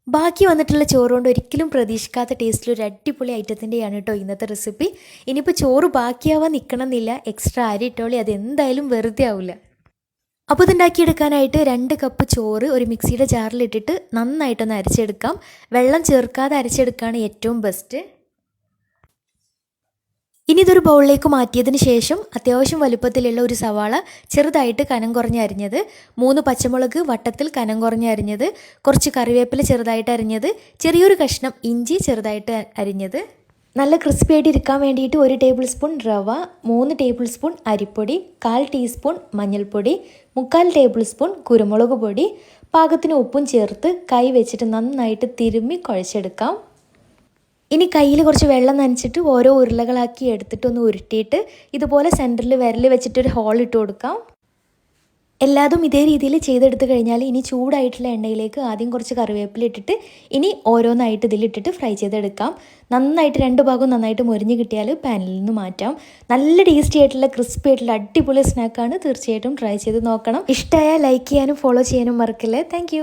ബാക്കി വന്നിട്ടുള്ള ചോറ് കൊണ്ട് ഒരിക്കലും പ്രതീക്ഷിക്കാത്ത ടേസ്റ്റിൽ ഒരു അടിപൊളി ഐറ്റത്തിൻ്റെയാണ് കേട്ടോ ഇന്നത്തെ റെസിപ്പി. ഇനിയിപ്പോൾ ചോറ് ബാക്കിയാവാൻ നിൽക്കണമെന്നില്ല, എക്സ്ട്രാ അരി ഇട്ടോളി, അതെന്തായാലും വെറുതെ ആവില്ല. അപ്പോൾ ഇതുണ്ടാക്കിയെടുക്കാനായിട്ട് 2 കപ്പ് ചോറ് ഒരു മിക്സിയുടെ ജാറിലിട്ടിട്ട് നന്നായിട്ടൊന്ന് അരച്ചെടുക്കാം. വെള്ളം ചേർക്കാതെ അരച്ചെടുക്കുകയാണ് ഏറ്റവും ബെസ്റ്റ്. ഇനി ഇതൊരു ബൗളിലേക്ക് മാറ്റിയതിന് ശേഷം അത്യാവശ്യം വലുപ്പത്തിലുള്ള ഒരു സവാള ചെറുതായിട്ട് കനം കുറഞ്ഞ് അരിഞ്ഞത്, 3 പച്ചമുളക് വട്ടത്തിൽ കനം കുറഞ്ഞ് അരിഞ്ഞത്, കുറച്ച് കറിവേപ്പില ചെറുതായിട്ട് അരിഞ്ഞത്, ചെറിയൊരു കഷ്ണം ഇഞ്ചി ചെറുതായിട്ട് അരിഞ്ഞത്, നല്ല ക്രിസ്പി ആയിട്ട് ഇരിക്കാൻ വേണ്ടിയിട്ട് 1 ടേബിൾ സ്പൂൺ റവ, 3 ടേബിൾ സ്പൂൺ അരിപ്പൊടി, 1/4 ടീസ്പൂൺ മഞ്ഞൾപ്പൊടി, 3/4 ടേബിൾ സ്പൂൺ കുരുമുളക് പൊടി, പാകത്തിന് ഉപ്പും ചേർത്ത് കൈ വെച്ചിട്ട് നന്നായിട്ട് തിരുമ്മി കുഴച്ചെടുക്കാം. ഇനി കയ്യിൽ കുറച്ച് വെള്ളം നനച്ചിട്ട് ഓരോ ഉരുളകളാക്കി എടുത്തിട്ടൊന്ന് ഉരുട്ടിയിട്ട് ഇതുപോലെ സെൻറ്ററിൽ വിരൽ വെച്ചിട്ടൊരു ഹോൾ ഇട്ട് കൊടുക്കാം. എല്ലാതും ഇതേ രീതിയിൽ ചെയ്തെടുത്ത് കഴിഞ്ഞാൽ ഇനി ചൂടായിട്ടുള്ള എണ്ണയിലേക്ക് ആദ്യം കുറച്ച് കറിവേപ്പില ഇട്ടിട്ട് ഇനി ഓരോന്നായിട്ട് ഇതിലിട്ടിട്ട് ഫ്രൈ ചെയ്തെടുക്കാം. നന്നായിട്ട് 2 ഭാഗവും നന്നായിട്ട് മുരിഞ്ഞ് കിട്ടിയാൽ പാനിൽ നിന്ന് മാറ്റാം. നല്ല ടേസ്റ്റി ആയിട്ടുള്ള ക്രിസ്പി ആയിട്ടുള്ള അടിപൊളി സ്നാക്കാണ്. തീർച്ചയായിട്ടും ട്രൈ ചെയ്ത് നോക്കണം. ഇഷ്ടമായാൽ ലൈക്ക് ചെയ്യാനും ഫോളോ ചെയ്യാനും മറക്കില്ലേ. താങ്ക്